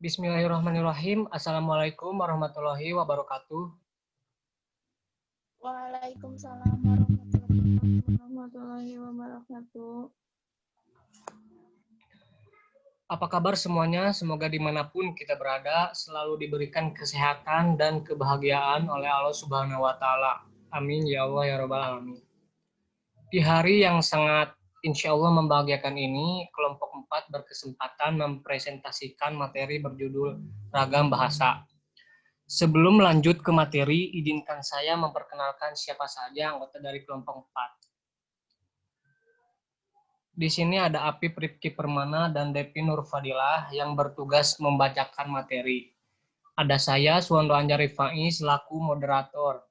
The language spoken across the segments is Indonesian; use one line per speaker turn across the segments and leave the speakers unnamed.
Bismillahirrahmanirrahim. Assalamualaikum warahmatullahi wabarakatuh.
Waalaikumsalam warahmatullahi wabarakatuh.
Apa kabar semuanya? Semoga dimanapun kita berada selalu diberikan kesehatan dan kebahagiaan oleh Allah Subhanahu wa Ta'ala. Amin ya Allah ya Rabbal Alamin. Di hari yang sangat insya Allah membahagiakan ini, kelompok 4 berkesempatan mempresentasikan materi berjudul Ragam Bahasa. Sebelum lanjut ke materi, izinkan saya memperkenalkan siapa saja anggota dari kelompok 4. Di sini ada Apip Rifki Permana dan Depi Nurfadilah yang bertugas membacakan materi. Ada saya, Suwondo Anjar Rifai, selaku moderator.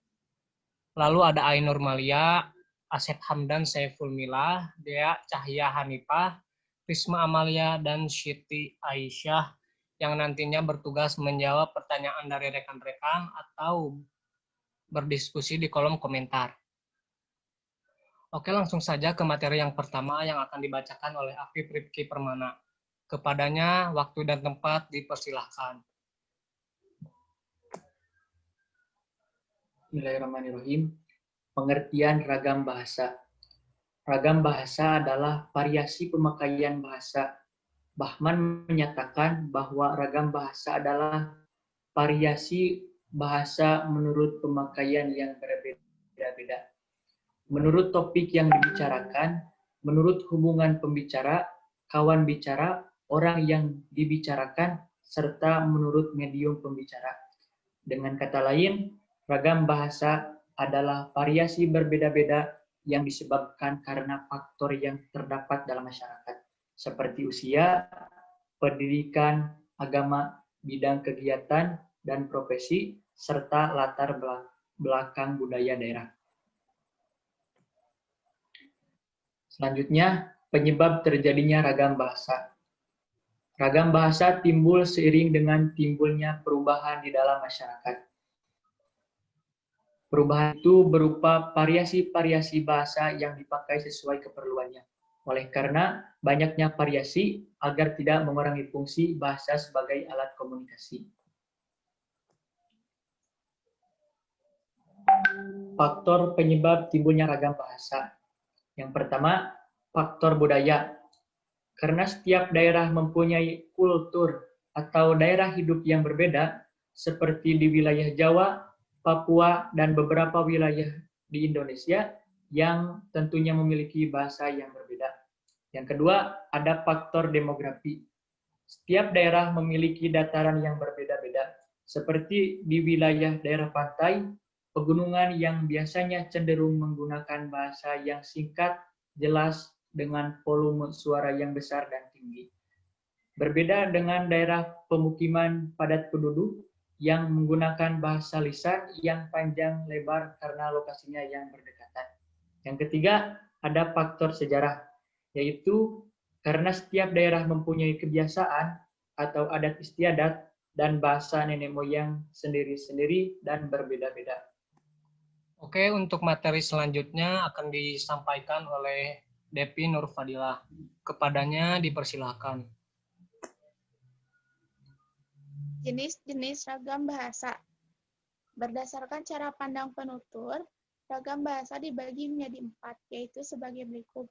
Lalu ada Ainur Malia, Asep Hamdan Saiful Milah, Dea Cahya Hanifah, Risma Amalia, dan Siti Aisyah yang nantinya bertugas menjawab pertanyaan dari rekan-rekan atau berdiskusi di kolom komentar. Oke, langsung saja ke materi yang pertama yang akan dibacakan oleh Apip Rifki Permana. Kepadanya waktu dan tempat dipersilahkan.
Bismillahirrahmanirrahim. Pengertian ragam bahasa. Ragam bahasa adalah variasi pemakaian bahasa. Bahman menyatakan bahwa ragam bahasa adalah variasi bahasa menurut pemakaian yang berbeda-beda. Menurut topik yang dibicarakan, menurut hubungan pembicara, kawan bicara, orang yang dibicarakan, serta menurut medium pembicara. Dengan kata lain, ragam bahasa adalah variasi berbeda-beda yang disebabkan karena faktor yang terdapat dalam masyarakat, seperti usia, pendidikan, agama, bidang kegiatan, dan profesi, serta latar belakang budaya daerah. Selanjutnya, penyebab terjadinya ragam bahasa. Ragam bahasa timbul seiring dengan timbulnya perubahan di dalam masyarakat. Perubahan itu berupa variasi-variasi bahasa yang dipakai sesuai keperluannya. Oleh karena banyaknya variasi agar tidak mengurangi fungsi bahasa sebagai alat komunikasi. Faktor penyebab timbulnya ragam bahasa. Yang pertama, faktor budaya. Karena setiap daerah mempunyai kultur atau daerah hidup yang berbeda, seperti di wilayah Jawa, Papua, dan beberapa wilayah di Indonesia yang tentunya memiliki bahasa yang berbeda. Yang kedua, ada faktor demografi. Setiap daerah memiliki dataran yang berbeda-beda, seperti di wilayah daerah pantai, pegunungan yang biasanya cenderung menggunakan bahasa yang singkat, jelas, dengan volume suara yang besar dan tinggi. Berbeda dengan daerah pemukiman padat penduduk yang menggunakan bahasa lisan yang panjang lebar karena lokasinya yang berdekatan. Yang ketiga, ada faktor sejarah, yaitu karena setiap daerah mempunyai kebiasaan atau adat istiadat dan bahasa nenek moyang sendiri-sendiri dan berbeda-beda.
Oke, untuk materi selanjutnya akan disampaikan oleh Depi Nurfadilah. Kepadanya dipersilahkan.
Jenis-jenis ragam bahasa. Berdasarkan cara pandang penutur, ragam bahasa dibagi menjadi 4, yaitu sebagai berikut.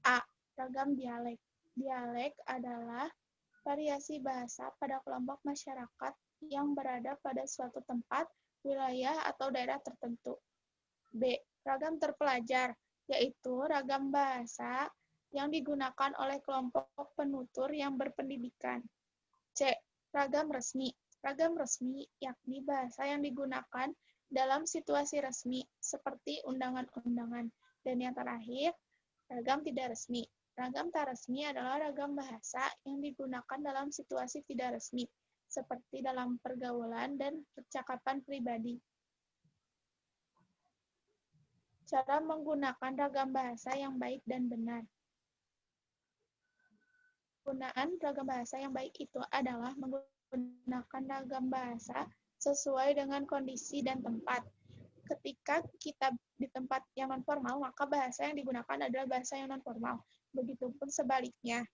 A. Ragam dialek. Dialek adalah variasi bahasa pada kelompok masyarakat yang berada pada suatu tempat, wilayah, atau daerah tertentu. B. Ragam terpelajar, yaitu ragam bahasa yang digunakan oleh kelompok penutur yang berpendidikan. C. Ragam resmi. Ragam resmi yakni bahasa yang digunakan dalam situasi resmi, seperti undangan-undangan. Dan yang terakhir, ragam tidak resmi. Ragam tak resmi adalah ragam bahasa yang digunakan dalam situasi tidak resmi, seperti dalam pergaulan dan percakapan pribadi. Cara menggunakan ragam bahasa yang baik dan benar. Penggunaan ragam bahasa yang baik itu adalah menggunakan ragam bahasa sesuai dengan kondisi dan tempat. Ketika kita di tempat yang non-formal, maka bahasa yang digunakan adalah bahasa yang non-formal. Begitupun sebaliknya.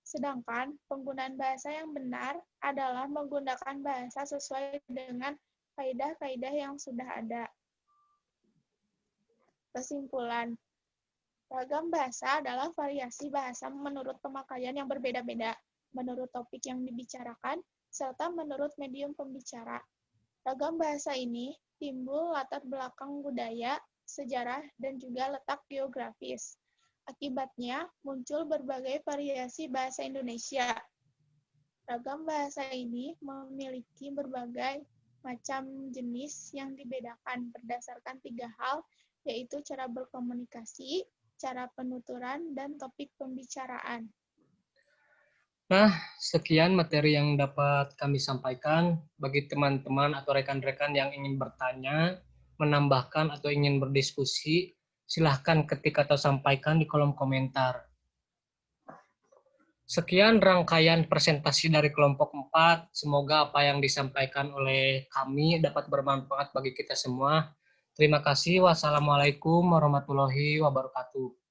Sedangkan penggunaan bahasa yang benar adalah menggunakan bahasa sesuai dengan kaidah-kaidah yang sudah ada. Kesimpulan, ragam bahasa adalah variasi bahasa menurut pemakaian yang berbeda-beda, menurut topik yang dibicarakan, serta menurut medium pembicara. Ragam bahasa ini timbul latar belakang budaya, sejarah, dan juga letak geografis. Akibatnya, muncul berbagai variasi bahasa Indonesia. Ragam bahasa ini memiliki berbagai macam jenis yang dibedakan berdasarkan 3 hal, yaitu cara berkomunikasi, cara penuturan, dan topik pembicaraan.
Nah, sekian materi yang dapat kami sampaikan. Bagi teman-teman atau rekan-rekan yang ingin bertanya, menambahkan, atau ingin berdiskusi, silahkan ketik atau sampaikan di kolom komentar. Sekian rangkaian presentasi dari kelompok 4. Semoga apa yang disampaikan oleh kami dapat bermanfaat bagi kita semua. Terima kasih. Wassalamualaikum warahmatullahi wabarakatuh.